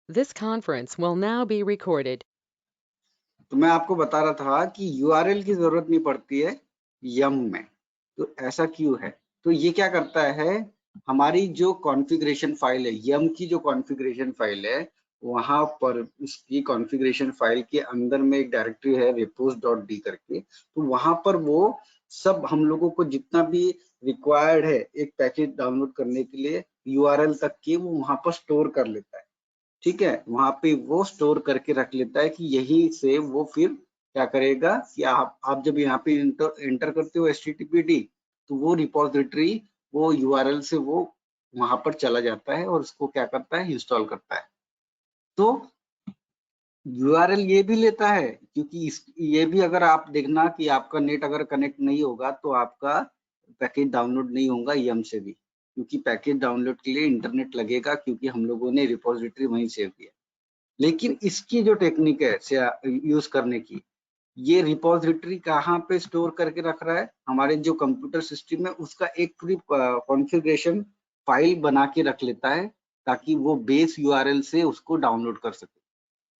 This conference will now be recorded. तो मैं आपको बता रहा था कि URL की जरूरत नहीं पड़ती है यम में। तो ऐसा क्यों है? तो ये क्या करता है, हमारी जो कॉन्फ़िगरेशन फाइल है, यम की जो कॉन्फ़िगरेशन फाइल है, वहां पर उसकी कॉन्फ़िगरेशन फाइल के अंदर में एक डायरेक्टरी है repos.d करके। तो वहां पर वो सब हम लोगों को जितना भी रिक्वायर्ड है एक पैकेज डाउनलोड करने के लिए URL तक के, वो वहां पर स्टोर कर लेता है। ठीक है, वहां पे वो स्टोर करके रख लेता है कि यही से वो फिर क्या करेगा कि आप जब यहाँ पे एंटर करते हो HTTPD, तो वो रिपोजिटरी वो URL से वो वहां पर चला जाता है और उसको क्या करता है, इंस्टॉल करता है। तो URL ये भी लेता है, क्योंकि ये भी अगर आप देखना कि आपका नेट अगर कनेक्ट नहीं होगा तो आपका पैकेज डाउनलोड नहीं होगा यम से भी, क्योंकि पैकेज डाउनलोड के लिए इंटरनेट लगेगा, क्योंकि हम लोगों ने रिपोजिटरी वहीं सेव किया। लेकिन इसकी जो टेक्निक है यूज करने की, ये रिपोजिटरी कहाँ पे स्टोर करके रख रहा है, हमारे जो कंप्यूटर सिस्टम है उसका एक पूरी कॉन्फ़िगरेशन फाइल बना के रख लेता है, ताकि वो बेस URL से उसको डाउनलोड कर सके।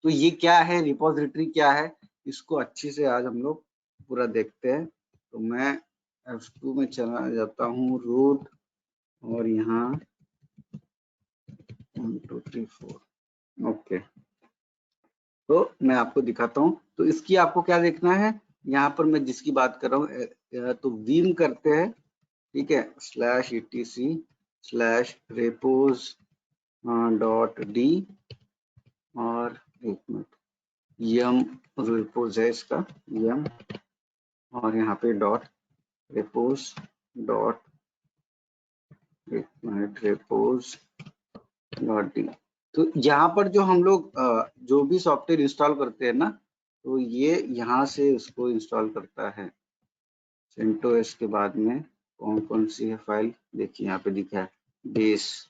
तो ये क्या है, रिपोजिटरी क्या है, इसको अच्छे से आज हम लोग पूरा देखते हैं। तो मैं F2 में चला जाता हूँ, रूट, और यहाँ 1 2 3 4, ओके। तो मैं आपको दिखाता हूँ। तो इसकी आपको क्या देखना है, यहाँ पर मैं जिसकी बात कर रहा हूँ, तो वीम करते हैं, ठीक है, /etc/repos.d, और एक मिनट, यम रिपोज है इसका, यम, और यहाँ पे डॉट रिपोज डॉट, एक मिनट, रिपोज डॉट डी। तो यहाँ पर जो हम लोग जो भी सॉफ्टवेयर इंस्टॉल करते हैं ना, तो ये यहाँ से उसको इंस्टॉल करता है। CentOS के बाद में कौन कौन सी है फाइल, देखिए यहाँ पे दिखा है बेस,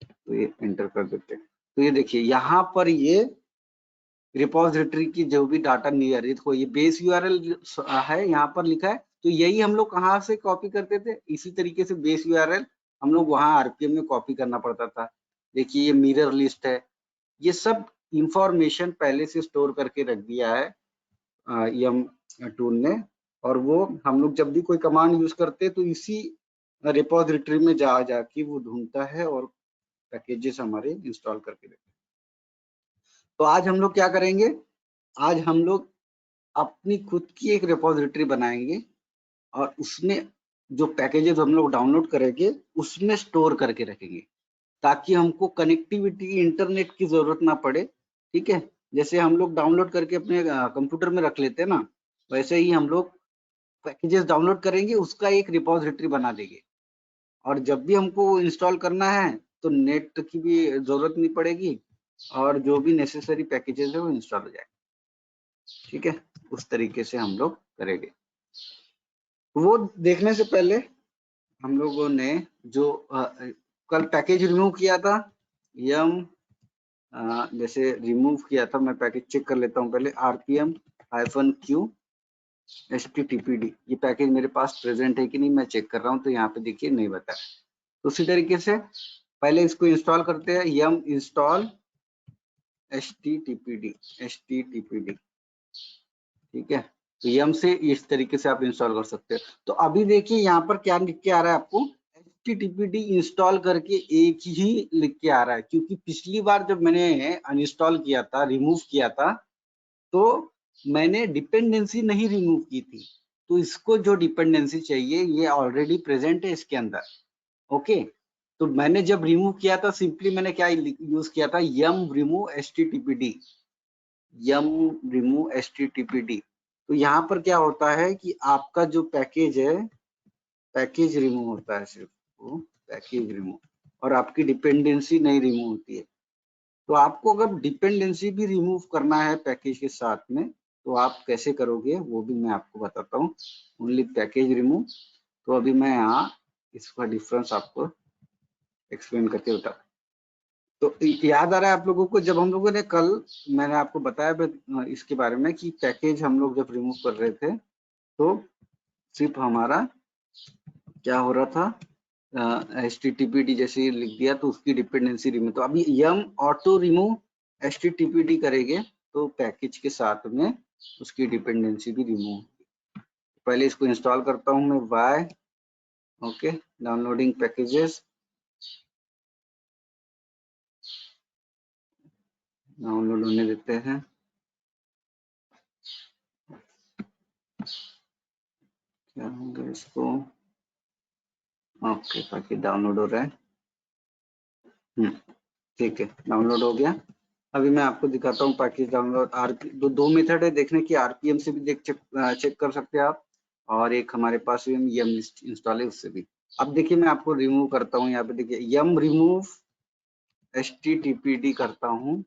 तो ये एंटर कर देते हैं। तो ये देखिए यहाँ पर ये रिपोजिटरी की जो भी डाटा निर्धारित हो, ये बेस URL है, यहाँ पर लिखा है। तो यही हम लोग कहाँ से कॉपी करते थे, इसी तरीके से बेस URL हम लोग वहाँ RPM में कॉपी करना पड़ता था। देखिए ये मिरर लिस्ट है, ये सब इंफॉर्मेशन पहले से स्टोर करके रख दिया है यम टूल ने, और वो हम लोग जब भी कोई कमांड यूज करते हैं तो इसी रिपोजिटरी में जाके वो ढूंढता है और पैकेजेस हमारे इंस्टॉल करके देता है। तो आज हम लोग क्या करेंगे, आज हम लोग अपनी खुद की एक रिपोजिटरी बनाएंगे, और उसमें जो पैकेजेस हम लोग डाउनलोड करेंगे उसमें स्टोर करके रखेंगे, ताकि हमको कनेक्टिविटी इंटरनेट की जरूरत ना पड़े। ठीक है, जैसे हम लोग डाउनलोड करके अपने कंप्यूटर में रख लेते हैं ना, वैसे ही हम लोग पैकेजेस डाउनलोड करेंगे, उसका एक रिपोजिटरी बना देंगे, और जब भी हमको इंस्टॉल करना है तो नेट की भी जरूरत नहीं पड़ेगी, और जो भी नेसेसरी पैकेजेस है वो इंस्टॉल हो जाएगा। ठीक है, उस तरीके से हम लोग करेंगे। वो देखने से पहले हम लोगों ने जो कल पैकेज रिमूव किया था, यम जैसे रिमूव किया था, मैं पैकेज चेक कर लेता हूँ पहले, RPM-Q HTTPD, ये पैकेज मेरे पास प्रेजेंट है कि नहीं मैं चेक कर रहा हूँ। तो यहाँ पे देखिए नहीं बता। तो उसी तरीके से पहले इसको इंस्टॉल करते हैं, यम इंस्टॉल HTTPD, ठीक है। तो यम से इस तरीके से आप इंस्टॉल कर सकते हैं। तो अभी देखिए यहाँ पर क्या लिख के आ रहा है आपको, HTTPD इंस्टॉल करके एक ही लिख के आ रहा है, क्योंकि पिछली बार जब मैंने अनइंस्टॉल किया था, रिमूव किया था, तो मैंने डिपेंडेंसी नहीं रिमूव की थी। तो इसको जो डिपेंडेंसी चाहिए ये ऑलरेडी प्रेजेंट है इसके अंदर। ओके, तो मैंने जब रिमूव किया था, सिंपली मैंने क्या यूज किया था, यम रिमूव HTTPD, यम रिमूव HTTPD। तो यहाँ पर क्या होता है कि आपका जो पैकेज है, पैकेज रिमूव होता है, सिर्फ वो पैकेज रिमूव, और आपकी डिपेंडेंसी नहीं रिमूव होती है। तो आपको अगर डिपेंडेंसी भी रिमूव करना है पैकेज के साथ में, तो आप कैसे करोगे वो भी मैं आपको बताता हूँ। ओनली पैकेज रिमूव, तो अभी मैं यहाँ इसका डिफरेंस आपको एक्सप्लेन करके बता। तो याद आ रहा है आप लोगों को, जब हम लोगों ने कल, मैंने आपको बताया इसके बारे में कि पैकेज हम लोग जब रिमूव कर रहे थे, तो सिर्फ हमारा क्या हो रहा था, HTTPD जैसे लिख दिया तो उसकी डिपेंडेंसी रिमूव। तो अभी यम ऑटो रिमूव HTTPD करेंगे तो पैकेज के साथ में उसकी डिपेंडेंसी भी रिमूव होगी। पहले इसको इंस्टॉल करता हूँ मैं y, okay, downloading packages, download होने देते हैं। क्या होगा इसको, ओके, पैकेज डाउनलोड हो रहा है। ठीक है, डाउनलोड हो गया। अभी मैं आपको दिखाता हूँ पैकेज डाउनलोड। दो मेथड है देखने की, RPM से भी चेक कर सकते हैं आप, और एक हमारे पास yum इंस्टॉल है उससे भी। अब देखिए मैं आपको रिमूव करता हूँ, यहाँ पे देखिए yum रिमूव HTTPD करता हूँ,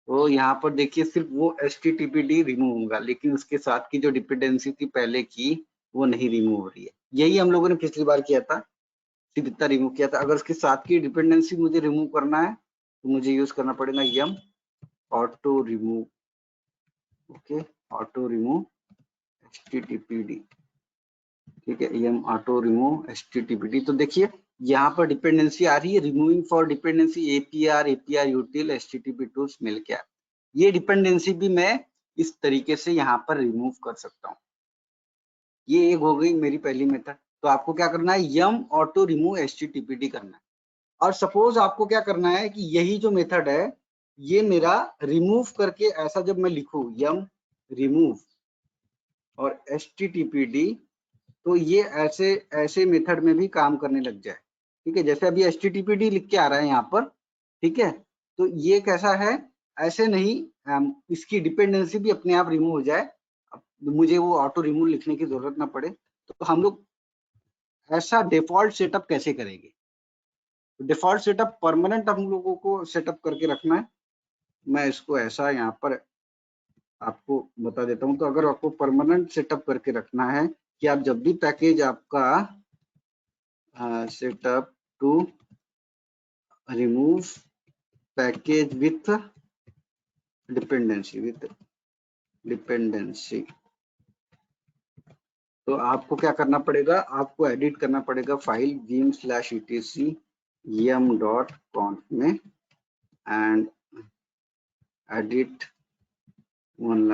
तो यहाँ पर देखिए सिर्फ वो HTTPD रिमूव होगा, लेकिन उसके साथ की जो डिपेंडेंसी थी पहले की वो नहीं रिमूव हो रही है। यही हम लोगों ने पिछली बार किया था, सिर्फ इतना रिमूव किया था। अगर उसके साथ की डिपेंडेंसी मुझे रिमूव करना है तो मुझे यूज करना पड़ेगा yum auto remove, okay, auto remove HTTPD, ठीक है, yum ऑटो रिमूव HTTPD। तो देखिए यहाँ पर डिपेंडेंसी आ रही है, removing for dependency APR util HTTP tools मिलकर। ये डिपेंडेंसी भी मैं इस तरीके से यहाँ पर रिमूव कर सकता हूँ। ये एक हो गई मेरी पहली मेथड। तो आपको क्या करना है, yum ऑटो रिमूव HTTPD करना है। और सपोज आपको क्या करना है कि यही जो मेथड है ये मेरा रिमूव करके ऐसा जब मैं लिखूं yum रिमूव और HTTPD, तो ये ऐसे मेथड में भी काम करने लग जाए। ठीक है, जैसे अभी HTTPD लिख के आ रहा है यहाँ पर, ठीक है, तो ये कैसा है, ऐसे नहीं, इसकी डिपेंडेंसी भी अपने आप रिमूव हो जाए, मुझे वो ऑटो रिमूव लिखने की जरूरत ना पड़े। तो हम लोग ऐसा डिफॉल्ट सेटअप कैसे करेंगे? डिफॉल्ट सेटअप परमानेंट हम लोगों को सेटअप करके रखना है। मैं इसको ऐसा यहाँ पर आपको बता देता हूँ। तो अगर आपको परमानेंट सेटअप करके रखना है कि आप जब भी पैकेज आपका setup to remove package with dependency, तो आपको क्या करना पड़ेगा, आपको एडिट करना पड़ेगा फाइल vim/etc yum.conf में, एंड एडिट वन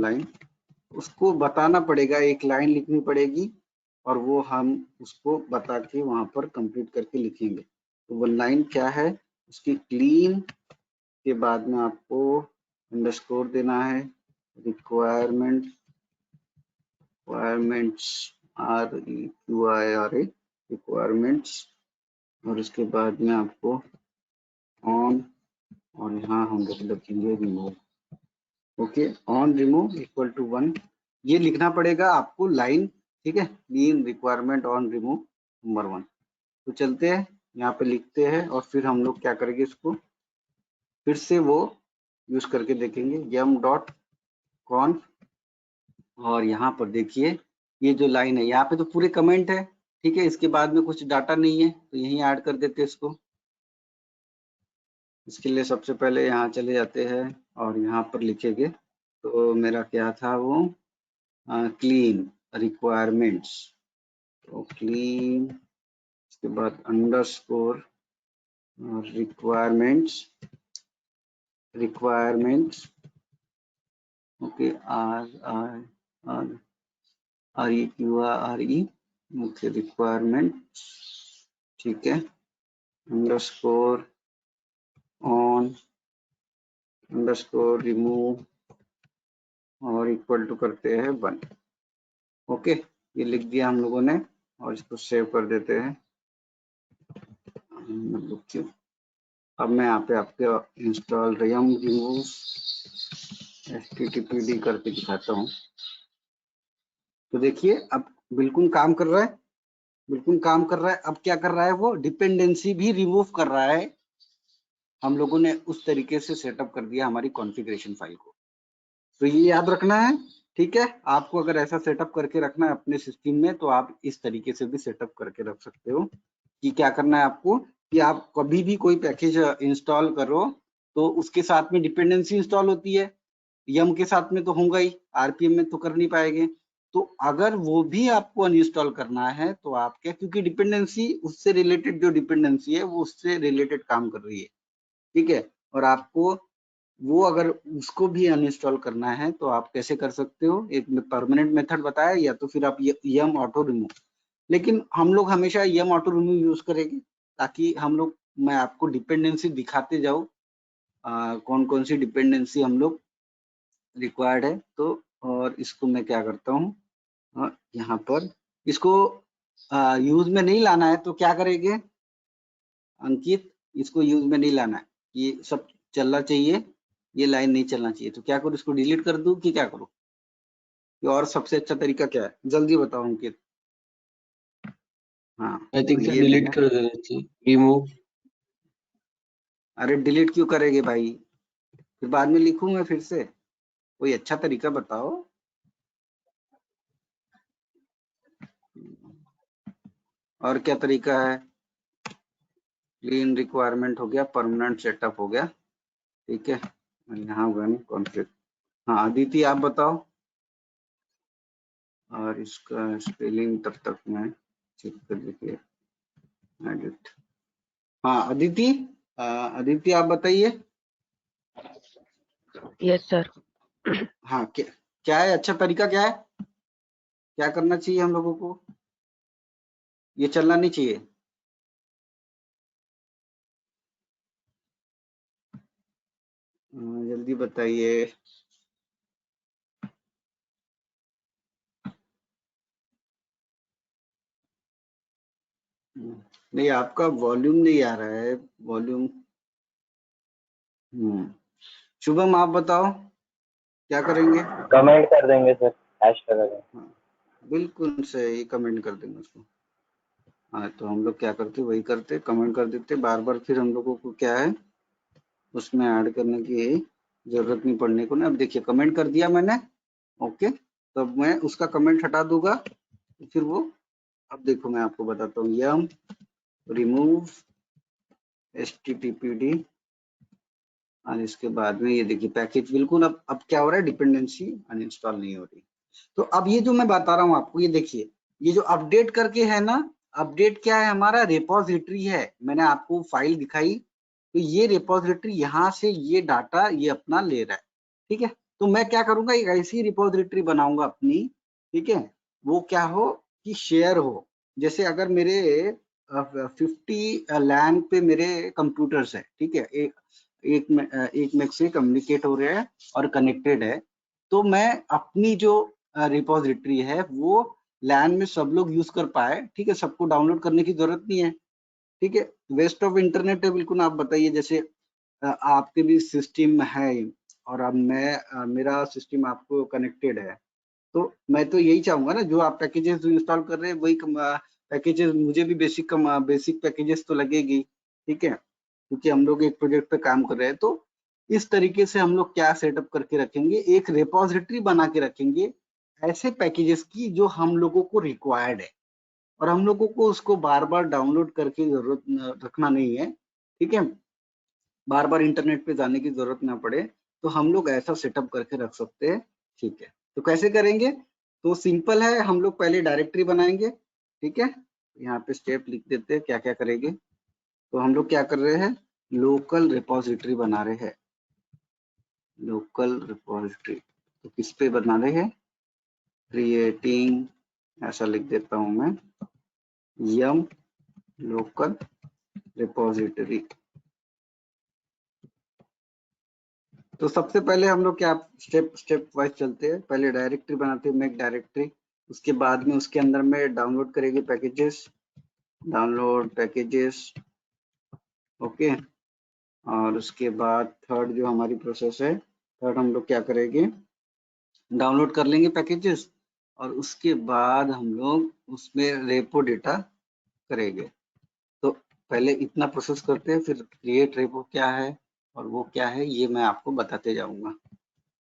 लाइन, उसको बताना पड़ेगा, एक लाइन लिखनी पड़ेगी और वो हम उसको बता के वहां पर कंप्लीट करके लिखेंगे। तो वन लाइन क्या है, उसकी क्लीन के बाद में आपको अंडरस्कोर देना है, रिक्वायरमेंट्स REQIRA रिक्वायरमेंट्स, और उसके बाद में आपको ऑन, और यहाँ हम लिखेंगे remove, okay, on remove equal to 1, ये लिखना पड़ेगा आपको लाइन, ठीक है, clean requirement on remove number 1। तो चलते हैं यहाँ पे लिखते हैं और फिर हम लोग क्या करेंगे, इसको फिर से वो यूज करके देखेंगे yum.conf, और यहाँ पर देखिए ये जो लाइन है यहाँ पे तो पूरे कमेंट है, ठीक है, इसके बाद में कुछ डाटा नहीं है तो यहीं ऐड कर देते हैं इसको। इसके लिए सबसे पहले यहाँ चले जाते हैं और यहाँ पर लिखेंगे, तो मेरा क्या था वो, क्लीन रिक्वायरमेंट्स, तो क्लीन, इसके बाद underscore requirements, okay, REQIRE, okay, requirements, ठीक है, अंडरस्कोर ऑन अंडरस्कोर रिमूव और इक्वल टू करते हैं 1, ओके, ये लिख दिया हम लोगों ने और इसको सेव कर देते हैं। अब मैं यहाँ पे आपके इंस्टॉल yum रिमूव HTTPD करके दिखाता हूँ। तो देखिए अब बिल्कुल काम कर रहा है, अब क्या कर रहा है, वो डिपेंडेंसी भी रिमूव कर रहा है। हम लोगों ने उस तरीके से सेटअप कर दिया हमारी कॉन्फ़िगरेशन फाइल को। तो ये याद रखना है, ठीक है, आपको अगर ऐसा सेटअप करके रखना है अपने सिस्टम में तो आप इस तरीके से भी सेटअप करके रख सकते हो कि क्या करना है आपको, कि आप कभी भी कोई पैकेज इंस्टॉल करो तो उसके साथ में डिपेंडेंसी इंस्टॉल होती है, यम के साथ में तो होगा ही, RPM में तो कर नहीं पाएंगे। तो अगर वो भी आपको अनइंस्टॉल करना है तो आप क्या, क्योंकि डिपेंडेंसी उससे रिलेटेड, जो डिपेंडेंसी है वो उससे रिलेटेड काम कर रही है, ठीक है, और आपको वो अगर उसको भी अनइंस्टॉल करना है तो आप कैसे कर सकते हो, एक परमानेंट मेथड बताया, या तो फिर आप यम ऑटो रिमूव, लेकिन हम लोग हमेशा यम ऑटो रिमूव यूज करेंगे ताकि हम लोग, मैं आपको डिपेंडेंसी दिखाते जाऊँ कौन कौन सी डिपेंडेंसी हम लोग रिक्वायर्ड है। तो और इसको मैं क्या करता हूँ, यहाँ पर इसको यूज में नहीं लाना है तो क्या करेंगे अंकित, इसको यूज में नहीं लाना है, ये सब चलना चाहिए, ये लाइन नहीं चलना चाहिए, तो क्या करूँ, इसको डिलीट कर दूं कि क्या करूँ, और सबसे अच्छा तरीका क्या है, जल्दी बताओ अंकित। हाँ आई तो थिंक सर ये डिलीट मैंने, कर देना चाहिए, रिमूव। अरे डिलीट क्यों करेंगे भाई, फिर बाद में लिखूंगा फिर से, कोई अच्छा तरीका बताओ। और क्या तरीका है, क्लीन रिक्वायरमेंट हो गया, परमानेंट सेटअप हो गया, ठीक है, और यहाँ होगा नहीं कॉन्फ्लिक्ट। हाँ अदिति आप बताओ, और इसका स्पेलिंग तब तक मैं चेक कर देखिए, एडिट। हाँ अदिति, अदिति आप बताइए। Yes sir. हाँ क्या है अच्छा तरीका, क्या है, क्या करना चाहिए हम लोगों को, ये चलना नहीं चाहिए। जल्दी बताइए। नहीं आपका वॉल्यूम नहीं आ रहा है, वॉल्यूम। शुभम आप बताओ क्या करेंगे। कमेंट कर देंगे सर, हैश लगा देंगे। हाँ बिल्कुल सही, कमेंट कर देंगे उसको। हाँ तो हम लोग क्या करते, वही करते, कमेंट कर देते, बार बार फिर हम लोगों को क्या है उसमें ऐड करने की जरूरत नहीं पड़ने को ना। अब देखिए कमेंट कर दिया मैंने, ओके, तब मैं उसका कमेंट हटा दूंगा, फिर वो, अब देखो मैं आपको बताता हूँ, यम रिमूव httpd, और इसके बाद में ये देखिए पैकेज बिल्कुल, अब क्या हो रहा है, डिपेंडेंसी अनइंस्टॉल नहीं हो रही। तो अब ये जो मैं बता रहा हूँ आपको, ये देखिए, ये जो अपडेट करके है ना, अपडेट क्या है हमारा, रिपोजिटरी है, मैंने आपको फाइल दिखाई, तो ये रिपोजिटरी यहाँ से ये डाटा ये अपना ले रहा है, ठीक है। तो मैं क्या करूंगा, एक ऐसी रिपोजिटरी बनाऊंगा अपनी, ठीक है, वो क्या हो कि शेयर हो, जैसे अगर मेरे 50 लैन पे मेरे कंप्यूटर्स है, ठीक है, एक में से कम्युनिकेट हो रहे हैं और कनेक्टेड है, तो मैं अपनी जो रिपोजिटरी है वो लैन में सब लोग यूज कर पाए, ठीक है, सबको डाउनलोड करने की जरूरत नहीं है, ठीक है, वेस्ट ऑफ इंटरनेट है बिल्कुल। आप बताइए, जैसे आपके भी सिस्टम है और अब मेरा सिस्टम आपको कनेक्टेड है, तो मैं तो यही चाहूंगा ना, जो आप पैकेजेस इंस्टॉल कर रहे हैं वही पैकेजेस मुझे भी बेसिक पैकेजेस तो लगेगी, ठीक है, क्योंकि हम लोग एक प्रोजेक्ट पे काम कर रहे हैं। तो इस तरीके से हम लोग क्या सेटअप करके रखेंगे, एक रिपोजिटरी बना के रखेंगे ऐसे पैकेजेस की जो हम लोगों को रिक्वायर्ड है, और हम लोगों को उसको बार बार डाउनलोड करके जरूरत रखना नहीं है, ठीक है, बार बार इंटरनेट पे जाने की जरूरत ना पड़े, तो हम लोग ऐसा सेटअप करके रख सकते हैं, ठीक है। तो कैसे करेंगे, तो सिंपल है, हम लोग पहले डायरेक्टरी बनाएंगे, ठीक है, यहाँ पे स्टेप लिख देते हैं क्या क्या करेंगे। तो हम लोग क्या कर रहे हैं, लोकल रिपोजिटरी बना रहे हैं, लोकल रिपोजिटरी, तो किस पे बना रहे हैं, क्रिएटिंग, ऐसा लिख देता हूं मैं, यम लोकल रिपोजिटरी। तो सबसे पहले हम लोग क्या, स्टेप वाइज चलते हैं, पहले डायरेक्टरी बनाते हैं, मेक डायरेक्टरी, उसके बाद में उसके अंदर में डाउनलोड करेंगे पैकेजेस, डाउनलोड पैकेजेस, ओके, और उसके बाद थर्ड जो हमारी प्रोसेस है, थर्ड हम लोग क्या करेंगे, डाउनलोड कर लेंगे पैकेजेस, और उसके बाद हम लोग उसमें रेपो डेटा करेंगे। तो पहले इतना प्रोसेस करते हैं, फिर क्रिएट रेपो क्या है और वो क्या है ये मैं आपको बताते जाऊंगा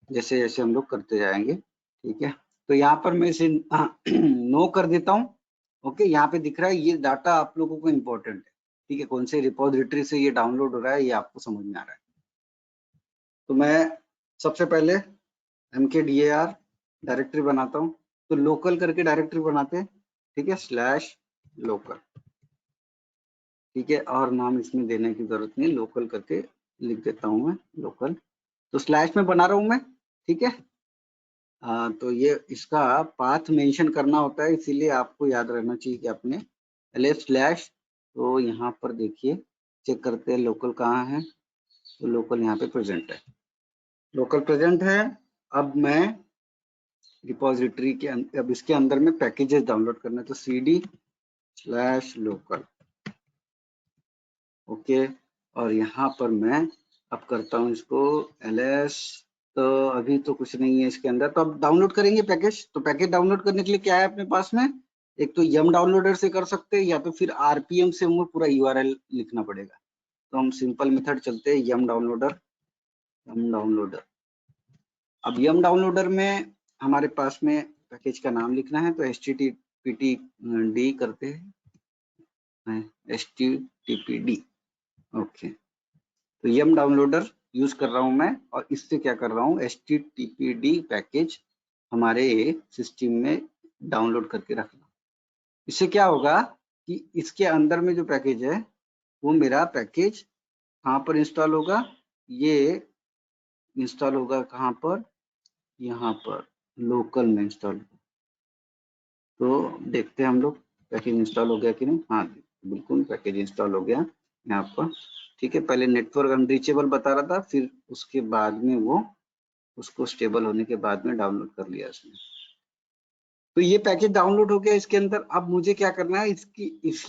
जैसे जैसे हम लोग करते जाएंगे, ठीक है। तो यहाँ पर मैं इसे नो कर देता हूँ, ओके, यहाँ पे दिख रहा है ये डाटा आप लोगों को इम्पोर्टेंट है, ठीक है, कौन से रिपोजिटरी से ये डाउनलोड हो रहा है ये आपको समझ में आ रहा है। तो मैं सबसे पहले mkdir डायरेक्टरी बनाता हूँ, तो लोकल करके डायरेक्टरी बनाते हैं, ठीक है, स्लैश लोकल, ठीक है, और नाम इसमें देने की जरूरत नहीं, लोकल करके लिख देता हूं मैं लोकल। तो स्लैश में बना रहा हूं मैं, ठीक है। तो ये इसका पाथ मेंशन करना होता है, इसीलिए आपको याद रहना चाहिए कि आपने ls स्लैश, तो यहाँ पर देखिए चेक करते हैं लोकल कहाँ है, तो लोकल यहाँ पे प्रेजेंट है, लोकल प्रेजेंट है। अब मैं रिपोजिटरी के अब इसके अंदर में पैकेजेस डाउनलोड करना है, तो cd स्लैश लोकल, ओके। और यहाँ पर मैं अब करता हूँ इसको ls, तो अभी तो कुछ नहीं है इसके अंदर, तो अब डाउनलोड करेंगे पैकेज। तो पैकेज डाउनलोड करने के लिए क्या है अपने पास में, एक तो यम डाउनलोडर से कर सकते हैं या तो फिर आरपीएम से हमें पूरा यूआरएल लिखना पड़ेगा। तो हम सिंपल मेथड चलते हैं, यम डाउनलोडर। अब यम डाउनलोडर में हमारे पास में पैकेज का नाम लिखना है, तो httpd करते हैं, httpd, ओके। तो यम डाउनलोडर यूज कर रहा हूं मैं, और इससे क्या कर रहा हूँ, httpd पैकेज हमारे सिस्टम में डाउनलोड करके रखना। इससे क्या होगा कि इसके अंदर में जो पैकेज है वो मेरा पैकेज कहाँ पर इंस्टॉल होगा, ये इंस्टॉल होगा कहाँ पर, यहाँ पर लोकल में इंस्टॉल। तो देखते हैं हम लोग पैकेज इंस्टॉल हो गया कि नहीं। हाँ बिल्कुल पैकेज इंस्टॉल हो गया यहाँ पर, ठीक है। पहले नेटवर्क अनरीचेबल बता रहा था, फिर उसके बाद में वो उसको स्टेबल होने के बाद में डाउनलोड कर लिया इसने। तो ये पैकेज डाउनलोड हो गया इसके अंदर। अब मुझे क्या करना है,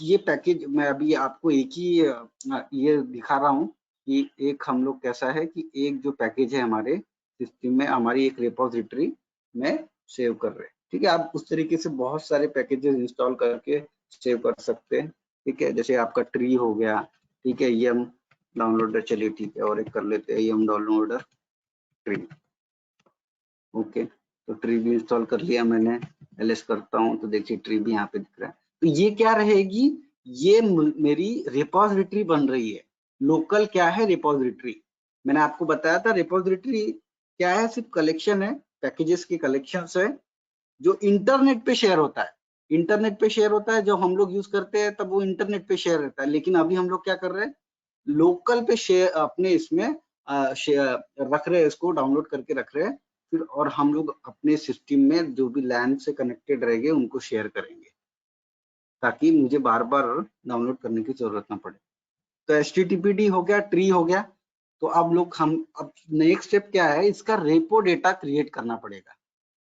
ये पैकेज मैं अभी आपको एक ही ये दिखा रहा हूँ कि एक हम लोग कैसा है कि एक जो पैकेज है हमारे सिस्टम में, हमारी एक रिपोजिटरी में सेव कर रहे हैं, ठीक है। आप उस तरीके से बहुत सारे पैकेजेस इंस्टॉल करके सेव कर सकते हैं, ठीक है। जैसे आपका ट्री हो गया, ठीक है, यम डाउनलोडर, चलिए ठीक है, और एक कर लेते हैं यम डाउनलोडर ट्री, ओके। तो ट्री भी इंस्टॉल कर लिया मैंने, ls करता हूँ तो देखिए ट्री भी यहाँ पे दिख रहा है। तो ये क्या रहेगी, ये मेरी रिपोजिटरी बन रही है। लोकल क्या है, रिपोजिटरी। मैंने आपको बताया था रिपोजिटरी क्या है, सिर्फ कलेक्शन है, पैकेजेस के कलेक्शन है जो इंटरनेट पे शेयर होता है। इंटरनेट पे शेयर होता है, जब हम लोग यूज करते हैं तब वो इंटरनेट पे शेयर रहता है, लेकिन अभी हम लोग क्या कर रहे हैं, लोकल पे शेयर अपने इसमें रख रहे हैं, इसको डाउनलोड करके रख रहे हैं फिर, और हम लोग अपने सिस्टम में जो भी लैन से कनेक्टेड रहेंगे उनको शेयर करेंगे, ताकि मुझे बार बार डाउनलोड करने की जरूरत ना पड़े। तो httpd हो गया, ट्री हो गया। तो अब नेक्स्ट स्टेप क्या है, इसका रेपो डेटा क्रिएट करना पड़ेगा,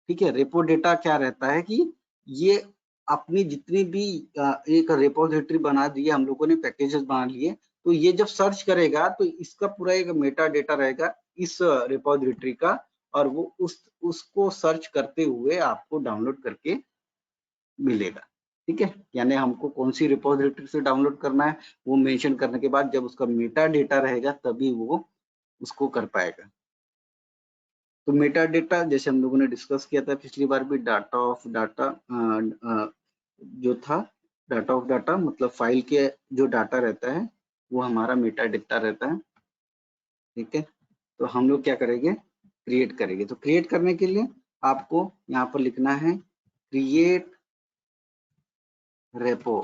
ठीक है। रेपो डेटा क्या रहता है कि ये अपनी जितनी भी एक रिपोजिटरी बना दी है हम लोगों ने, पैकेजेस बना लिए, तो ये जब सर्च करेगा तो इसका पूरा एक मेटा डेटा रहेगा इस रिपोजिटरी का, और वो उसको सर्च करते हुए आपको डाउनलोड करके मिलेगा, ठीक है। यानी हमको कौन सी रिपोजिटरी से डाउनलोड करना है वो मेंशन करने के बाद जब उसका मेटा डेटा रहेगा तभी वो उसको कर पाएगा। तो मेटा डेटा जैसे हम लोगों ने डिस्कस किया था पिछली बार भी, डाटा ऑफ डाटा जो था, डाटा ऑफ डाटा मतलब फाइल के जो डाटा रहता है वो हमारा मेटा डेटा रहता है, ठीक है। तो हम लोग क्या करेंगे, क्रिएट करेंगे। तो क्रिएट करने के लिए आपको यहाँ पर लिखना है create repo,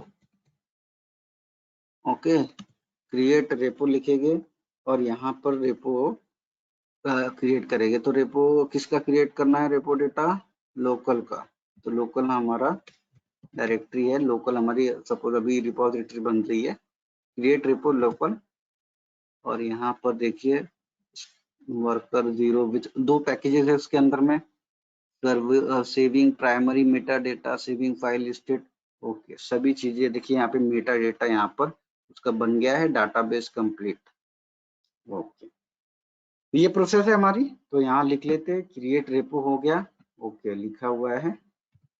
okay. Create repo लिखेंगे और यहाँ पर रेपो क्रिएट करेंगे। तो रेपो किसका क्रिएट करना है, रेपो डेटा लोकल का। तो लोकल हमारा डायरेक्टरी है, लोकल हमारी सपोज अभी रिपोजिटरी बन रही है, क्रिएट रेपो लोकल। और यहाँ पर देखिए वर्कर 0 विथ 2 पैकेजेस है उसके अंदर में, saving primary Meta data, saving file state, okay. सभी चीजें देखिए यहाँ पे मेटा डेटा यहाँ पर उसका बन गया है, डाटाबेस कंप्लीट, ओके। ये प्रोसेस है हमारी। तो यहाँ लिख लेते हैं क्रिएट रेपो हो गया, ओके लिखा हुआ है,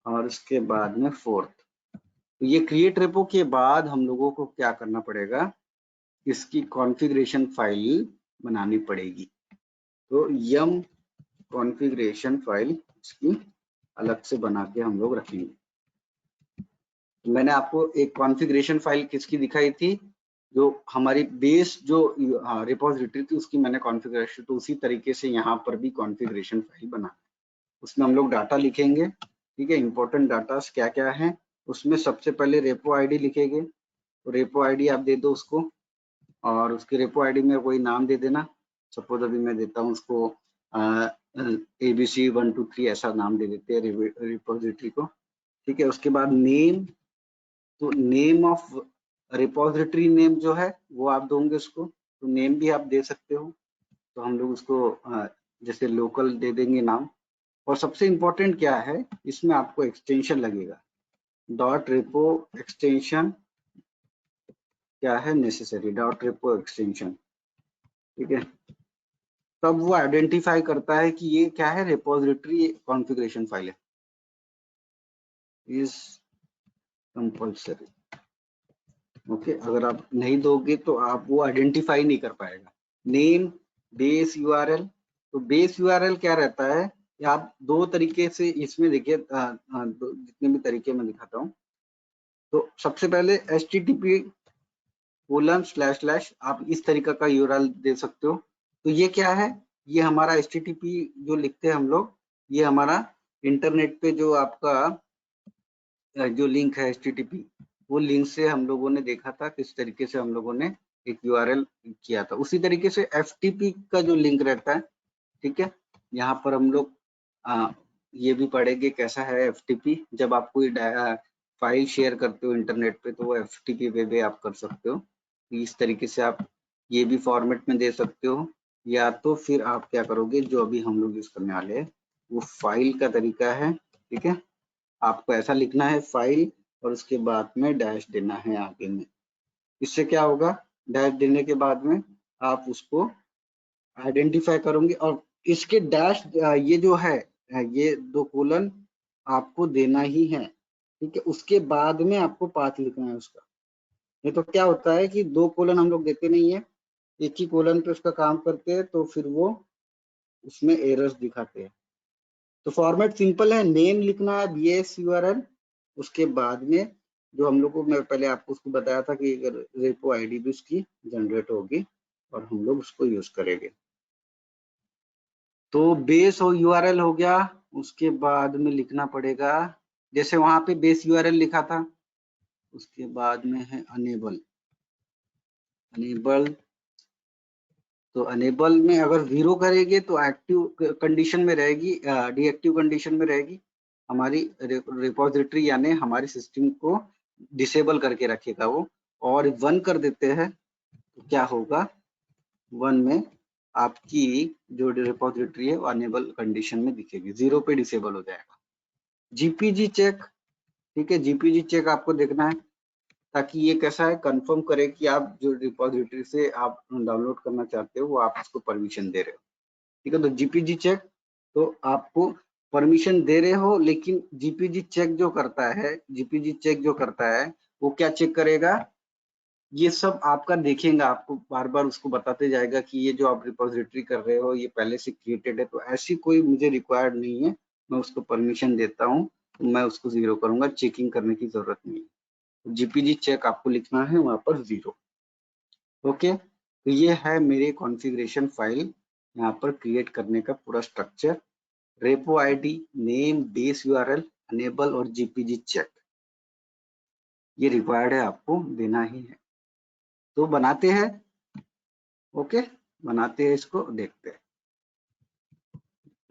और इसके बाद में फोर्थ। तो ये क्रिएट रेपो के बाद हम लोगों को क्या करना पड़ेगा, इसकी कॉन्फ़िगरेशन फाइल बनानी पड़ेगी। तो यम कॉन्फ़िगरेशन फाइल इसकी अलग से बना के हम लोग रखेंगे। तो मैंने आपको एक कॉन्फ़िगरेशन फाइल किसकी दिखाई थी, जो हमारी बेस जो रिपोजिटरी थी उसकी मैंने कॉन्फ़िगरेशन, तो उसी तरीके से यहाँ पर भी कॉन्फ़िगरेशन फाइल बना, उसमें हम लोग डाटा लिखेंगे, ठीक है। इंपॉर्टेंट डाटा क्या क्या है उसमें सबसे पहले रेपो आईडी लिखेंगे, तो रेपो आईडी आप दे दो उसको, और उसके रेपो आईडी में कोई नाम दे देना। सपोज अभी मैं देता हूँ उसको ABC 1 2 3 ऐसा नाम दे देते हैं रिपोजिटरी को। ठीक है। उसके बाद नेम, तो नेम ऑफ रिपोजिटरी नेम जो है वो आप दोगे उसको, तो नेम भी आप दे सकते हो। तो हम लोग उसको जैसे लोकल दे देंगे नाम। और सबसे इम्पोर्टेंट क्या है इसमें आपको एक्सटेंशन लगेगा, डॉट रेपो एक्सटेंशन क्या है नेसेसरी, डॉट रेपो एक्सटेंशन। ठीक है। तब वो आइडेंटिफाई करता है कि ये क्या है, रिपोजिटरी कॉन्फ़िगरेशन फाइल है, इज कंपल्सरी। ओके। अगर आप नहीं दोगे तो आप वो आइडेंटिफाई नहीं कर पाएगा। नेम, बेस यूआरएल, तो बेस यूआरएल क्या रहता है, आप दो तरीके से इसमें देखिए, जितने भी तरीके मैं दिखाता हूँ। तो सबसे पहले http:// आप इस तरीका का यूआरएल दे सकते हो। तो ये क्या है, ये हमारा http जो लिखते हैं हम लोग, ये हमारा इंटरनेट पे जो आपका जो लिंक है http, वो लिंक से हम लोगों ने देखा था किस तरीके से हम लोगों ने एक यूआरएल किया था। उसी तरीके से एफटीपी का जो लिंक रहता है, ठीक है, यहाँ पर हम लोग ये भी पढ़ेंगे कैसा है एफटीपी। जब आप कोई फाइल शेयर करते हो इंटरनेट पे तो वो एफटीपी पे भी आप कर सकते हो। इस तरीके से आप ये भी फॉर्मेट में दे सकते हो, या तो फिर आप क्या करोगे, जो अभी हम लोग यूज करने वाले हैं वो फाइल का तरीका है। ठीक है। आपको ऐसा लिखना है फाइल, और उसके बाद में डैश देना है आगे में। इससे क्या होगा, डैश देने के बाद में आप उसको आइडेंटिफाई करोगे, और इसके डैश ये जो है ये 2 कोलन आपको देना ही है। ठीक है। उसके बाद में आपको पाथ लिखना है उसका। नहीं तो क्या होता है कि 2 कोलन हम लोग देते नहीं है, एक ही कोलन पे उसका काम करते हैं, तो फिर वो उसमें एरर्स दिखाते हैं। तो फॉर्मेट सिंपल है, नेम लिखना है BS URL, उसके बाद में जो हम लोग को, मैं पहले आपको उसको बताया था कि अगर रेपो आईडी भी उसकी जनरेट होगी और हम लोग उसको यूज करेंगे। तो बेस और URL हो गया, उसके बाद में लिखना पड़ेगा, जैसे वहां पे बेस URL लिखा था, उसके बाद में है अनेबल। तो अनेबल में अगर 0 करेंगे तो एक्टिव कंडीशन में रहेगी, डीएक्टिव कंडीशन में रहेगी हमारी रिपोजिटरी, यानी हमारी सिस्टम को डिसेबल करके रखेगा वो। और 1 कर देते हैं तो क्या होगा, 1 में आपकी जो रिपोजिटरी है वो अनेबल कंडीशन में दिखेगी, 0 पे डिसेबल हो जाएगा। जीपीजी चेक, ठीक है, जीपीजी चेक आपको देखना है ताकि ये कैसा है, कंफर्म करे कि आप जो रिपोजिटरी से आप डाउनलोड करना चाहते हो वो आप उसको परमिशन दे रहे हो। ठीक है। तो जीपीजी चेक, तो आपको परमिशन दे रहे हो, लेकिन जीपीजी चेक जो करता है, जीपीजी चेक जो करता है वो क्या चेक करेगा, ये सब आपका देखेगा, आपको बार बार उसको बताते जाएगा कि ये जो आप रिपोजिटरी कर रहे हो ये पहले से क्रिएटेड है, तो ऐसी कोई मुझे रिक्वायर्ड नहीं है, मैं उसको परमिशन देता हूँ तो मैं उसको 0 करूंगा, चेकिंग करने की जरूरत नहीं है। जीपीजी चेक आपको लिखना है वहां पर 0। ओके। तो ये है मेरे कॉन्फ़िगरेशन फाइल यहाँ पर क्रिएट करने का पूरा structure, repo ID, name, base URL, enable और जीपीजी चेक, ये रिक्वायर्ड है, आपको देना ही है। तो बनाते हैं। ओके, बनाते हैं, इसको देखते हैं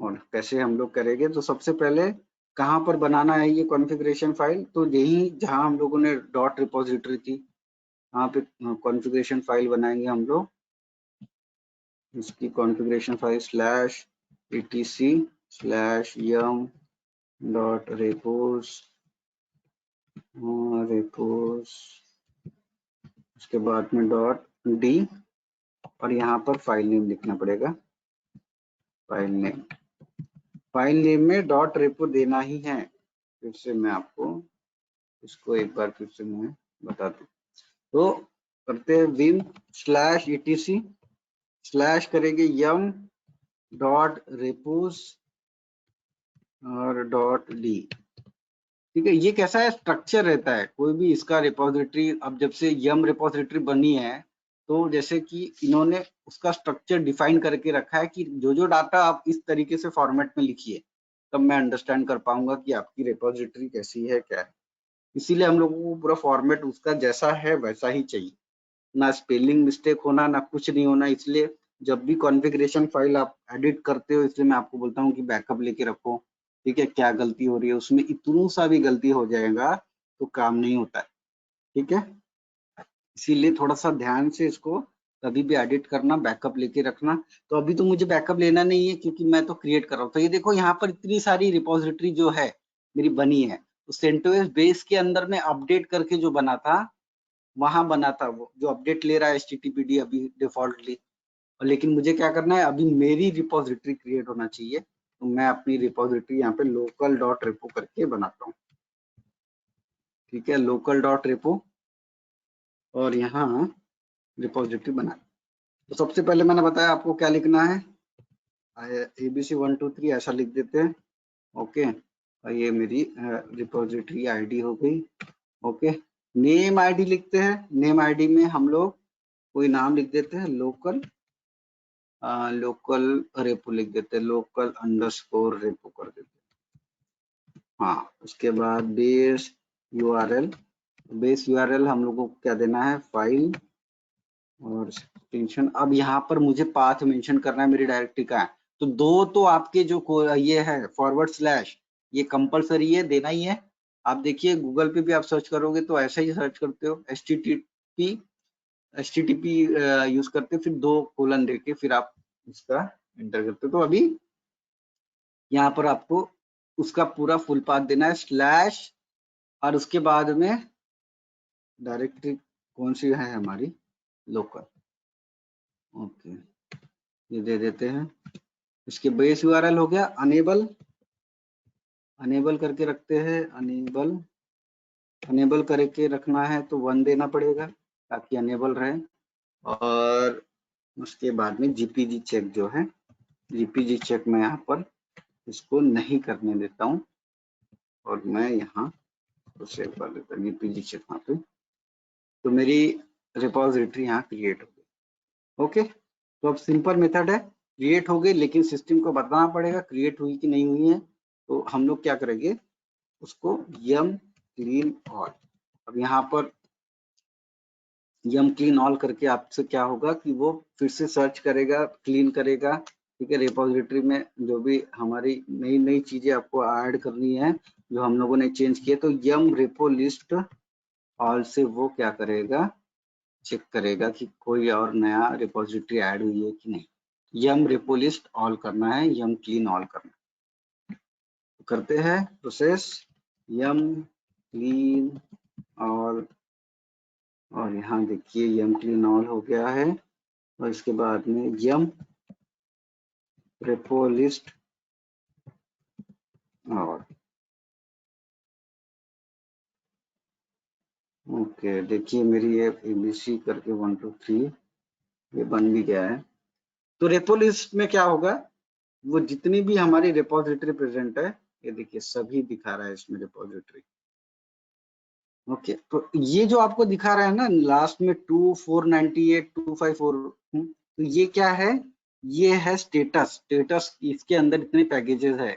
और कैसे हम लोग करेंगे। तो सबसे पहले कहाँ पर बनाना है ये कॉन्फ़िगरेशन फाइल, तो यही जहाँ हम लोगों ने डॉट रिपोजिटरी थी वहाँ पे कॉन्फ़िगरेशन फाइल बनाएंगे हम लोग। इसकी कॉन्फ़िगरेशन फाइल /etc/yum.repos उसके बाद में .d, और यहाँ पर फाइल नेम लिखना पड़ेगा। फाइल नेम में डॉट रेपो देना ही है। फिर से मैं आपको इसको एक बार फिर से मैं बता दूं, तो करते हैं vim/etc/ करेंगे yum.repos और .d। ठीक है। ये कैसा है, स्ट्रक्चर रहता है कोई भी इसका रिपोजिटरी। अब जब से यम रिपोजिटरी बनी है तो जैसे कि इन्होंने उसका स्ट्रक्चर डिफाइन करके रखा है कि जो जो डाटा आप इस तरीके से फॉर्मेट में लिखिए, तब मैं अंडरस्टैंड कर पाऊंगा कि आपकी रिपोजिटरी कैसी है क्या है। इसीलिए हम लोगों को पूरा फॉर्मेट उसका जैसा है वैसा ही चाहिए, ना स्पेलिंग मिस्टेक होना ना कुछ नहीं होना। इसलिए जब भी कॉन्फ़िगरेशन फाइल आप एडिट करते हो, इसलिए मैं आपको बोलता हूँ कि बैकअप लेके रखो। ठीक है, क्या गलती हो रही है उसमें, इतना सा भी गलती हो जाएगा तो काम नहीं होता है। ठीक है, इसीलिए थोड़ा सा ध्यान से इसको कभी भी एडिट करना, बैकअप लेके रखना। तो अभी तो मुझे बैकअप लेना नहीं है क्योंकि मैं तो क्रिएट कर रहा हूँ। तो ये देखो यहाँ पर इतनी सारी रिपोजिटरी जो है मेरी बनी है, तो सेंटोस बेस के अंदर में अपडेट करके जो बना था वहां बना था, वो जो अपडेट ले रहा है HTTPD अभी डिफॉल्टली। और लेकिन मुझे क्या करना है, अभी मेरी रिपोजिटरी क्रिएट होना चाहिए। तो मैं अपनी रिपोजिटरी यहाँ पे लोकल डॉट रेपो करके बनाता हूँ। ठीक है, लोकल डॉट रेपो और यहाँ रिपोजिटरी बना। तो सबसे पहले मैंने बताया आपको क्या लिखना है, ABC 1 2 3 ऐसा लिख देते हैं। ओके, और ये मेरी रिपोजिटरी आईडी हो गई। ओके, नेम आईडी लिखते हैं। नेम आईडी में हम लोग कोई नाम लिख देते हैं, लोकल लोकल रेपो लिख देते हैं, लोकल अंडरस्कोर रेपो कर देते हैं। हाँ, उसके बाद बेस यूआरएल, बेस यूआरएल हम लोगों को क्या देना है, फाइल और एक्सटेंशन। अब यहाँ पर मुझे पाथ मेंशन करना है मेरी डायरेक्टरी का है। तो दो तो आपके जो ये है फॉरवर्ड स्लैश, ये कंपलसरी है, देना ही है। आप देखिए गूगल पे भी आप सर्च करोगे तो ऐसा ही सर्च करते हो, HTTP यूज करते, फिर 2 कोलन देके फिर आप इसका एंटर करते हो। तो अभी यहाँ पर आपको उसका पूरा फुल पाथ देना है स्लैश, और उसके बाद में डायरेक्टरी कौन सी है हमारी, लोकल। ओके, ये दे देते हैं। इसके बेस यूआरएल हो गया, अनेबल करके रखते हैं, अनेबल करके रखना है तो 1 देना पड़ेगा ताकि अनेबल रहे। और उसके बाद में जीपीजी चेक जो है, जीपीजी चेक मैं यहाँ पर इसको नहीं करने देता हूँ और मैं यहाँ तो सेव कर देता हूँ जीपीजी चेक यहाँ पे। तो मेरी रिपोजिटरी यहाँ क्रिएट हो गई। ओके, तो अब सिंपल मेथड है, क्रिएट हो गई, लेकिन सिस्टम को बताना पड़ेगा क्रिएट हुई कि नहीं हुई है। तो हम लोग क्या करेंगे, उसको यम क्लीन ऑल। अब यहाँ पर यम क्लीन ऑल करके आपसे क्या होगा कि वो फिर से सर्च करेगा, क्लीन करेगा। ठीक है, रिपोजिटरी में जो भी हमारी नई नई चीजें आपको ऐड करनी है जो हम लोगों ने चेंज किए, तो यम रेपो लिस्ट ऑल से वो क्या करेगा, चेक करेगा कि कोई और नया रिपोजिटरी ऐड हुई है कि नहीं। यम रेपो लिस्ट ऑल करना है, यम क्लीन ऑल करना है। तो करते हैं प्रोसेस यम क्लीन ऑल, और यहाँ देखिए यम क्लीन ऑल हो गया है। और इसके बाद में यम रेपो लिस्ट और ओके, देखिए मेरी ये ABC करके 1 2 3 ये बन भी गया है। तो रेपो लिस्ट में क्या होगा, वो जितनी भी हमारी रिपोजिटरी प्रेजेंट है, ये देखिए सभी दिखा रहा है इसमें रिपोजिटरी। ओके, तो ये जो आपको दिखा रहा है ना लास्ट में 2498 254, तो ये क्या है, ये है स्टेटस इसके अंदर इतने पैकेजेस है।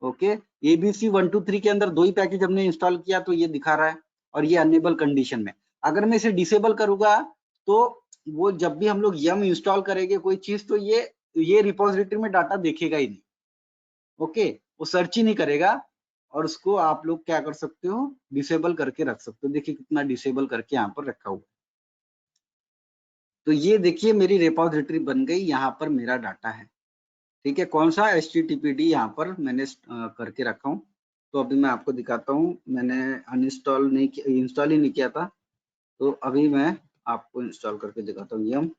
ओके, ABC 1 2 3 के अंदर 2 ही पैकेज हमने इंस्टॉल किया तो ये दिखा रहा है, और ये अनेबल कंडीशन में। अगर मैं इसे डिसेबल करूंगा तो वो जब भी हम लोग यम इंस्टॉल करेंगे कोई चीज, तो ये रिपोजिटरी में डाटा देखेगा ही नहीं। ओके, वो सर्च ही नहीं करेगा, और उसको आप लोग क्या कर सकते हो, डिसेबल करके रख सकते हो। देखिए कितना डिसेबल करके यहाँ पर रखा हुआ। तो ये देखिए मेरी रिपोजिटरी बन गई, यहाँ पर मेरा डाटा है। ठीक है, कौन सा, HTTPD यहाँ पर मैंने करके रखा हूँ। तो अभी मैं आपको दिखाता हूँ, मैंने अनइंस्टॉल नहीं किया, इंस्टॉल ही नहीं किया था। तो अभी मैं आपको इंस्टॉल करके दिखाता हूँ, यम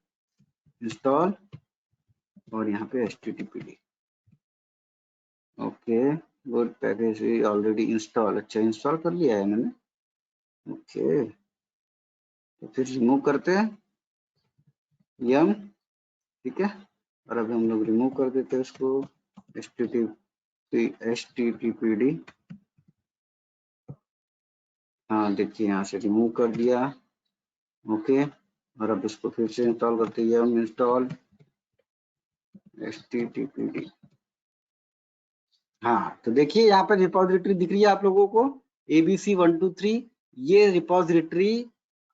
इंस्टॉल और यहाँ पे HTTPD। Okay, good package already install, अच्छा इंस्टॉल कर लिया है मैंने। ओके, तो फिर रिमूव करते हैं यम। ठीक है, और अभी हम लोग रिमूव कर देते हैं इसको, HTTPD। हाँ देखिए यहाँ से रिमूव कर दिया। ओके, और अब इसको फिर से इंस्टॉल करते हैं, यम इंस्टॉल HTTPD। हाँ, तो देखिए यहाँ पे रिपोजिटरी दिख रही है आप लोगों को, ABC 123, ये रिपोजिटरी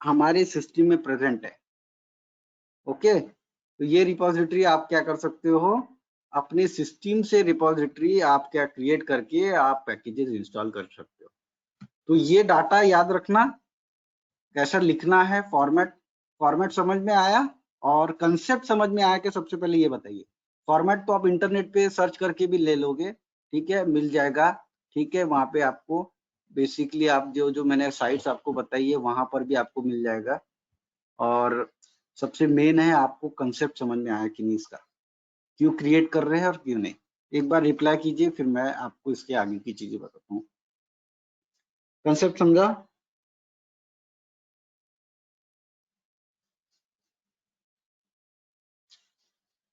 हमारे सिस्टम में प्रेजेंट है। ओके, तो ये रिपोजिटरी आप क्या कर सकते हो, अपने सिस्टम से रिपोजिटरी आप क्या क्रिएट करके आप पैकेजेस इंस्टॉल कर सकते हो। तो ये डाटा याद रखना, कैसा लिखना है, फॉर्मेट समझ में आया, और कंसेप्ट समझ में आया कि सबसे पहले ये बताइए। फॉर्मेट तो आप इंटरनेट पे सर्च करके भी ले लोगे, ठीक है, मिल जाएगा, ठीक है, वहां पे आपको बेसिकली आप जो जो मैंने साइट्स आपको बताई है वहां पर भी आपको मिल जाएगा। और सबसे मेन है आपको कंसेप्ट समझ में आया कि नहीं, इसका क्यों क्रिएट कर रहे हैं और क्यों नहीं। एक बार रिप्लाई कीजिए, फिर मैं आपको इसके आगे की चीजें बताता हूँ। कंसेप्ट समझा?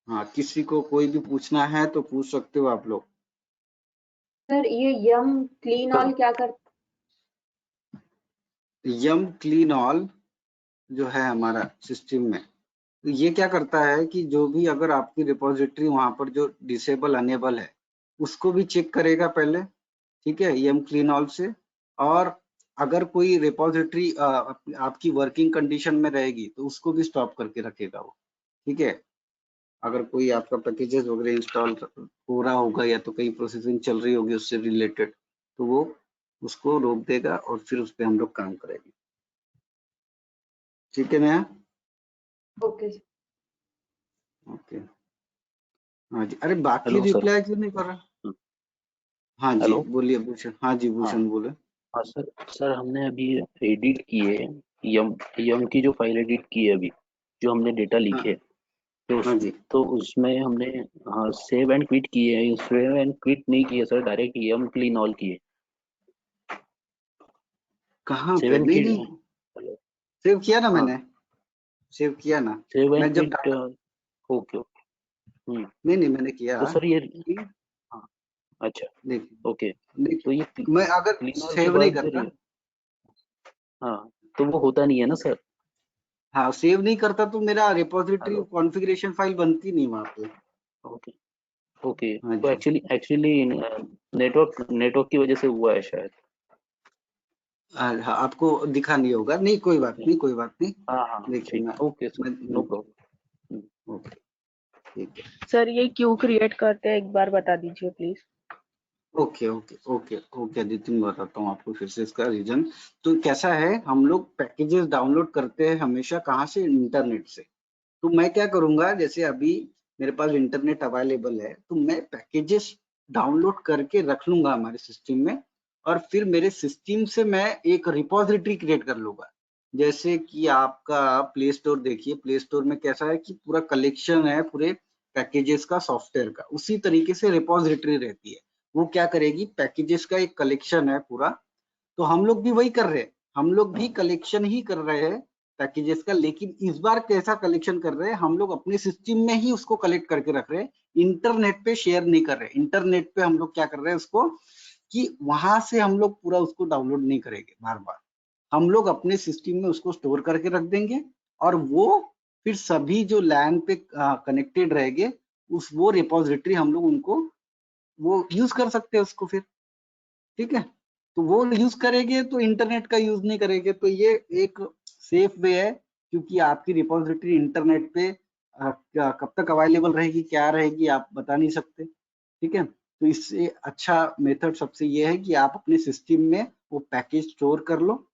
हाँ, किसी को कोई भी पूछना है तो पूछ सकते हो आप लोग। सर ये यम क्लीन ऑल क्या कर यम क्लीन ऑल जो है हमारा सिस्टम में, तो ये क्या करता है कि जो भी अगर आपकी रिपोजिटरी वहां पर जो डिसेबल अनेबल है उसको भी चेक करेगा पहले, ठीक है, यम क्लीन ऑल से। और अगर कोई रिपोजिटरी आपकी वर्किंग कंडीशन में रहेगी तो उसको भी स्टॉप करके रखेगा वो, ठीक है। अगर कोई आपका पैकेजेस वगैरह इंस्टॉल हो रहा होगा या तो कहीं प्रोसेसिंग चल रही होगी उससे रिलेटेड, तो वो उसको रोक देगा और फिर उस पर हम लोग काम करेंगे, ठीक है नया? Okay sir. ओके, हाँ जी। अरे बाकी हेलो सर। रिप्लाई क्यों नहीं कर रहा? हाँ जी हेलो। बोलिए भूषण। हाँ जी हाँ भूषण बोले। हाँ सर। सर हमने अभी एडिट की है, यम यम की जो फाइल एडिट की है अभी, जो हमने डेटा हाँ लिखे, तो हाँ जी। तो उसमें हमने हाँ सेव एंड क्विट किए हैं। सेव एंड क्विट नहीं किए सर, डायरेक्ट यम क्लीन ऑल किए। कहाँ सेव पे? एंड नहीं क्विट। नहीं, हेलो। सेव किया ना हाँ, मैंने, सेव किया ना। सेव एंड मैं जब क्विट। Data, okay okay. नहीं नहीं मैंने किया तो सर ये, कि हाँ, अच्छा, देखिए, ओके। तो ये देखिए मैं अगर क्लीन ऑल के सेव नहीं बाद करता, हाँ, तो वो होता नहीं है ना सर। हाँ सेव नहीं करता तो मेरा रिपोजिटरी हेलो। कॉन्फ़िगरेशन फाइल बनती नहीं वहां पे। Okay okay. हाँ तो जी। एक्चुअली नेटवर्क की वजह से हुआ है शायद। हाँ, आपको दिखा नहीं होगा, नहीं कोई बात ओके। नहीं, कोई बात नहीं। हाँ हाँ देखिए ठीक, मैं, okay sir, no problem. Okay, ठीक है। सर ये क्यों क्रिएट करते हैं एक बार बता दीजिए please. Okay okay okay okay Aditya, मैं बताता हूँ आपको फिर से इसका रीजन। तो कैसा है, हम लोग पैकेजेस डाउनलोड करते हैं हमेशा कहाँ से, इंटरनेट से। तो मैं क्या करूंगा, जैसे अभी मेरे पास इंटरनेट अवेलेबल है तो मैं पैकेजेस डाउनलोड करके रख लूंगा हमारे सिस्टम में, और फिर मेरे सिस्टम से मैं एक रिपोजिटरी क्रिएट कर लूंगा। जैसे कि आपका प्ले स्टोर देखिए, प्ले स्टोर में कैसा है कि पूरा कलेक्शन है पूरे पैकेजेस का, सॉफ्टवेयर का, उसी तरीके से रिपोजिटरी रहती है। वो क्या करेगी, पैकेजेस का एक कलेक्शन है पूरा, तो हम लोग भी वही कर रहे हैं, हम लोग भी कलेक्शन ही कर रहे हैं पैकेजेस का। लेकिन इस बार कैसा कलेक्शन कर रहे हैं, हम लोग अपने सिस्टम में ही उसको कलेक्ट करके रख रहे हैं, इंटरनेट पे शेयर नहीं कर रहे। इंटरनेट पे हम लोग क्या कर रहे हैं उसको, कि वहां से हम लोग पूरा उसको डाउनलोड नहीं करेंगे बार बार, हम लोग अपने सिस्टम में उसको स्टोर करके रख देंगे, और वो फिर सभी जो लैन पे कनेक्टेड रहेंगे, उस वो रिपोजिटरी हम लोग उनको वो यूज कर सकते हैं उसको फिर, ठीक है। तो वो यूज करेंगे तो इंटरनेट का यूज नहीं करेंगे, तो ये एक सेफ वे है, क्योंकि आपकी रिपोजिटरी इंटरनेट पे कब तक अवेलेबल रहेगी, क्या रहेगी, आप बता नहीं सकते, ठीक है। तो इससे अच्छा मेथड सबसे ये है कि आप अपने सिस्टम में वो पैकेज स्टोर कर लो,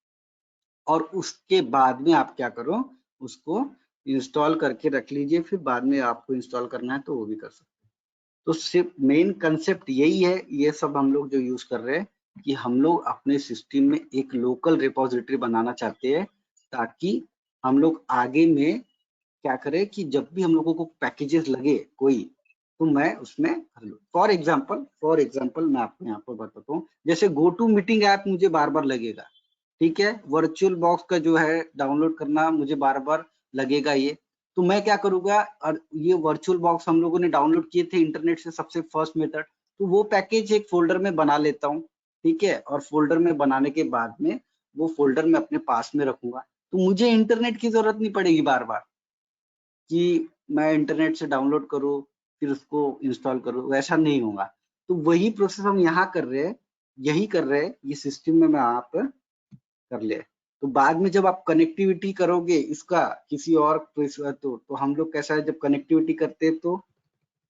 और उसके बाद में आप क्या करो, उसको इंस्टॉल करके रख लीजिए, फिर बाद में आपको इंस्टॉल करना है तो वो भी कर सकते हैं। तो सिर्फ मेन कंसेप्ट यही है, ये सब हम लोग जो यूज कर रहे हैं, कि हम लोग अपने सिस्टम में एक लोकल रिपोजिटरी बनाना चाहते हैं, ताकि हम लोग आगे में क्या करें कि जब भी हम लोगों को पैकेजेस लगे कोई, तो मैं उसमें कर लूँ। फॉर एग्जाम्पल मैं आपको यहाँ पर बताता हूँ, जैसे गो टू मीटिंग ऐप मुझे बार बार लगेगा, ठीक है, वर्चुअल बॉक्स का जो है डाउनलोड करना मुझे बार बार लगेगा ये, तो मैं क्या करूंगा, और ये वर्चुअल बॉक्स हम लोगों ने डाउनलोड किए थे इंटरनेट से, सबसे फर्स्ट मेथड, तो वो पैकेज एक फोल्डर में बना लेता हूँ, ठीक है, और फोल्डर में बनाने के बाद में वो फोल्डर में अपने पास में रखूंगा, तो मुझे इंटरनेट की जरूरत नहीं पड़ेगी बार बार कि मैं इंटरनेट से डाउनलोड करूँ फिर उसको इंस्टॉल करूँ, वैसा नहीं होगा। तो वही प्रोसेस हम यहाँ कर रहे हैं, यही कर रहे हैं, ये सिस्टम में आप कर ले। तो बाद में जब आप कनेक्टिविटी करोगे इसका किसी और तो हम लोग कैसा है, जब कनेक्टिविटी करते हैं तो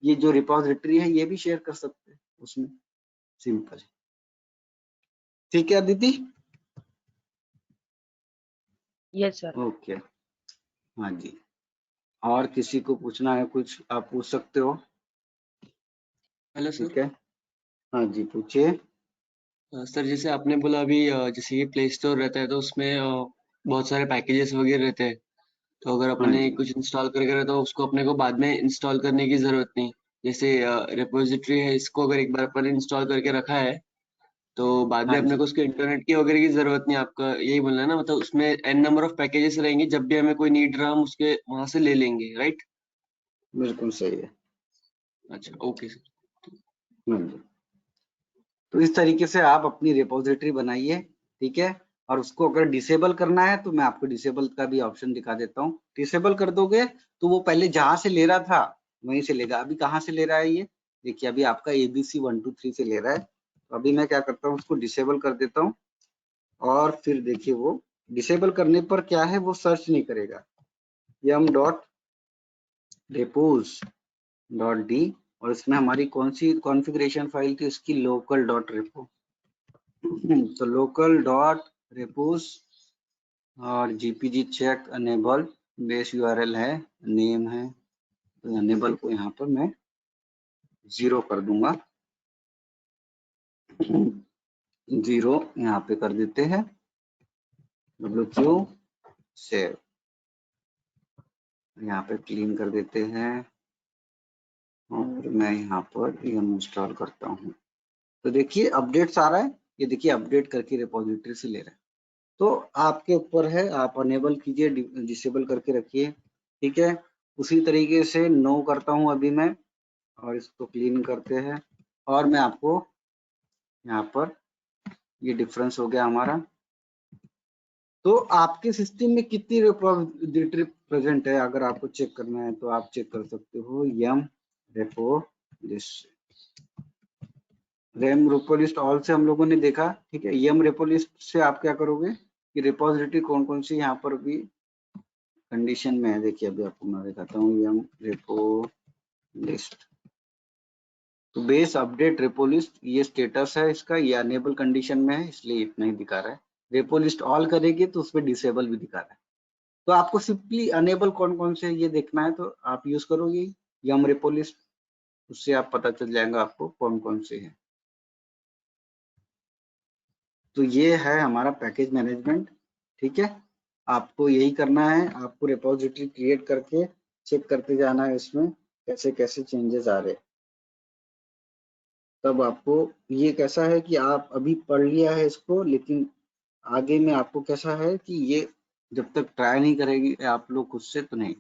ये जो रिपोजिटरी है ये भी शेयर कर सकते हैं उसमें, सिंपल। ठीक है अदिति? Yes sir. ओके, हाँ जी। और किसी को पूछना है कुछ, आप पूछ सकते हो। हेलो ठीक सर। है, हाँ जी पूछिए। सर जैसे आपने बोला अभी जैसे ये प्ले स्टोर रहता है तो उसमें बहुत सारे पैकेजेस वगैरह रहते हैं, तो अगर हाँ अपने जी, कुछ इंस्टॉल करके रहे तो उसको अपने को बाद में इंस्टॉल करने की जरूरत नहीं। जैसे रिपोजिटरी है, इसको अगर एक बार अपन इंस्टॉल करके रखा है तो बाद में हाँ अपने जी, को उसके इंटरनेट की वगैरह की जरूरत नहीं। आपका यही बोलना है ना, मतलब उसमें एन नंबर ऑफ पैकेजेस रहेंगे, जब भी हमें कोई नीड रहा हम उसके वहां से ले लेंगे, राइट? बिल्कुल सही है। अच्छा, ओके सर। हाँ जी, तो इस तरीके से आप अपनी रिपोजिटरी बनाइए। ठीक है, और उसको अगर डिसेबल करना है तो मैं आपको डिसेबल का भी ऑप्शन दिखा देता हूँ। डिसेबल कर दोगे तो वो पहले जहां से ले रहा था वहीं से लेगा। अभी कहाँ से ले रहा है ये देखिए, अभी आपका ABC 1 2 3 से ले रहा है। तो अभी मैं क्या करता हूँ, उसको डिसेबल कर देता हूँ, और फिर देखिए वो डिसेबल करने पर क्या है, वो सर्च नहीं करेगा। yum.repos.d, और इसमें हमारी कौन सी कॉन्फ़िगरेशन फाइल थी, उसकी local.repo। तो local.repos और gpg check enable base URL है, नेम है, तो enable को यहाँ पर मैं 0 कर दूंगा। 0 यहाँ पे कर देते हैं, wq सेव, यहाँ पे क्लीन कर देते हैं, और मैं यहाँ पर यम इंस्टॉल करता हूँ। तो देखिए अपडेट्स आ रहा है, ये देखिए अपडेट करके रिपोजिटरी से ले रहा है। तो आपके ऊपर है, आप अनेबल कीजिए, डिसेबल करके रखिए। ठीक है, उसी तरीके से नो करता हूँ अभी मैं, और इसको क्लीन करते हैं, और मैं आपको यहाँ पर ये डिफरेंस हो गया हमारा। तो आपके सिस्टम में कितनी रिपोजिटरी प्रेजेंट है, अगर आपको चेक करना है तो आप चेक कर सकते हो। Yum repo list, yum repo list all से हम लोगों ने देखा। ठीक है, यम रेपो लिस्ट से आप क्या करोगे कि रिपोजिटरी कौन कौन सी यहाँ पर भी कंडीशन में है। देखिए अभी आपको मैं दिखाता हूँ, यम रेपो लिस्ट, तो बेस अपडेट रेपो लिस्ट, ये स्टेटस है इसका, ये अनेबल कंडीशन में है इसलिए इतना ही दिखा रहा है। रेपो लिस्ट ऑल करेगी तो उसमें डिसेबल भी दिखा रहा है। तो आपको सिंपली अनेबल कौन कौन से ये देखना है, तो आप यूज करोगे यम रेपो लिस्ट, उससे आप पता चल जाएगा आपको कौन कौन से हैं। तो ये है हमारा पैकेज मैनेजमेंट। ठीक है, आपको यही करना है, आपको रिपोजिटरी क्रिएट करके चेक करते जाना है इसमें कैसे कैसे चेंजेस आ रहे हैं। तब आपको ये कैसा है कि आप अभी पढ़ लिया है इसको, लेकिन आगे में आपको कैसा है कि ये जब तक ट्राई नहीं करेगी आप लोग खुद से तो नहीं।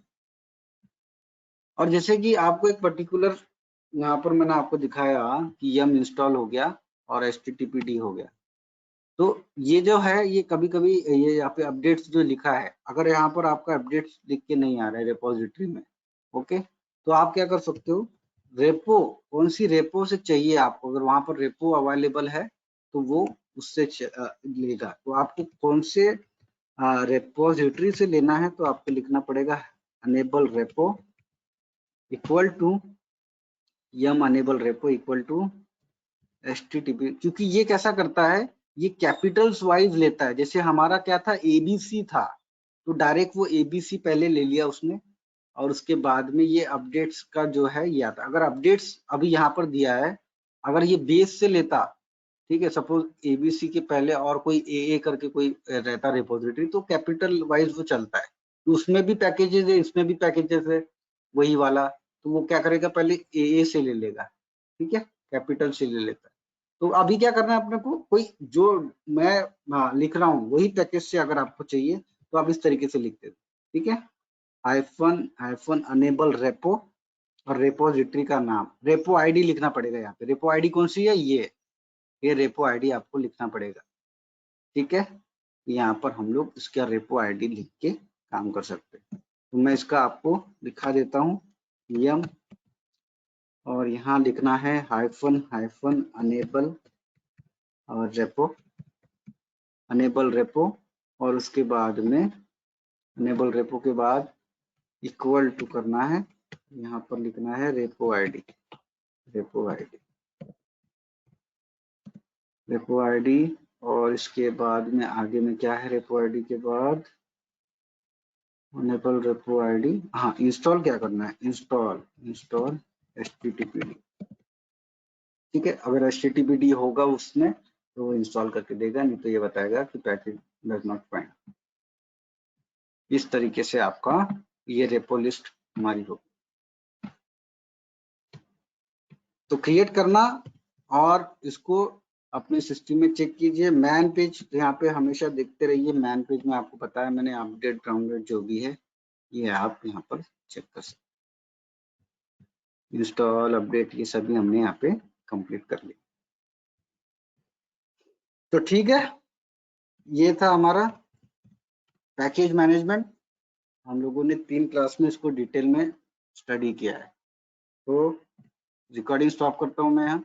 और जैसे कि आपको एक पर्टिकुलर यहाँ पर मैंने आपको दिखाया कि यम इंस्टॉल हो गया और HTTPD हो गया, तो ये जो है ये कभी कभी ये यहाँ पे अपडेट्स जो लिखा है, अगर यहाँ पर आपका अपडेट्स लिख के नहीं आ रहा है रिपोजिटरी में, ओके, तो आप क्या कर सकते हो, रेपो कौन सी रेपो से चाहिए आपको, अगर वहां पर रेपो अवेलेबल है तो वो उससे लेगा। तो आपको कौन से रेपोजिटरी से लेना है, तो आपको लिखना पड़ेगा enable repo equal to yum enable repo equal to HTTP, क्योंकि ये कैसा करता है, ये कैपिटल्स वाइज लेता है। जैसे हमारा क्या था, ABC था, तो डायरेक्ट वो ABC पहले ले लिया उसने, और उसके बाद में ये अपडेट्स का जो है ये आता। अगर अपडेट्स अभी यहाँ पर दिया है, अगर ये बेस से लेता, ठीक है, सपोज ABC के पहले और कोई AA करके कोई रहता रिपोजिटरी, तो कैपिटल वाइज वो चलता है, तो उसमें भी पैकेजेस है, इसमें भी पैकेजेस है वही वाला, तो वो क्या करेगा, पहले AA से ले लेगा, ठीक है, कैपिटल से ले लेता है। तो अभी क्या करना है अपने को, कोई जो मैं लिख रहा हूँ वही पैकेज से अगर आपको चाहिए तो आप इस तरीके से लिखते हो। ठीक है, हाइफन अनेबल रेपो, और रेपोजिटरी का नाम, रेपो आईडी लिखना पड़ेगा यहाँ पे। रेपो आईडी कौन सी है, ये रेपो आईडी आपको लिखना पड़ेगा। ठीक है, यहाँ पर हम लोग इसका रेपो आईडी लिख के काम कर सकते हैं। तो मैं इसका आपको दिखा देता हूँ, यम और यहाँ लिखना है हाइफन हाइफन अनेबल और रेपो, अनेबल रेपो, और उसके बाद में अनेबल रेपो के बाद इक्वल टू करना है, यहाँ पर लिखना है repo ID, repo ID, repo ID. और इसके बाद में आगे में क्या है, रेपो आईडी के बाद अनेबल रेपो आईडी, हाँ इंस्टॉल क्या करना है, इंस्टॉल httpd। ठीक है, अगर httpd होगा उसमें तो वो इंस्टॉल करके देगा, नहीं तो ये बताएगा कि पैकेज डज नॉट फाइंड। इस तरीके से आपका ये रेपो लिस्ट हमारी होगी। तो क्रिएट करना और इसको अपने सिस्टम में चेक कीजिए। मैन पेज यहाँ पे हमेशा देखते रहिए, मैन पेज में आपको पता है मैंने अपडेट ग्राउंडेड जो भी है ये आप यहाँ पर चेक कर सकते। इंस्टॉल अपडेट ये सभी हमने यहाँ पे कंप्लीट कर लिया। तो ठीक है, ये था हमारा पैकेज मैनेजमेंट। हम लोगों ने 3 क्लास में इसको डिटेल में स्टडी किया है। तो रिकॉर्डिंग स्टॉप करता हूँ मैं यहाँ।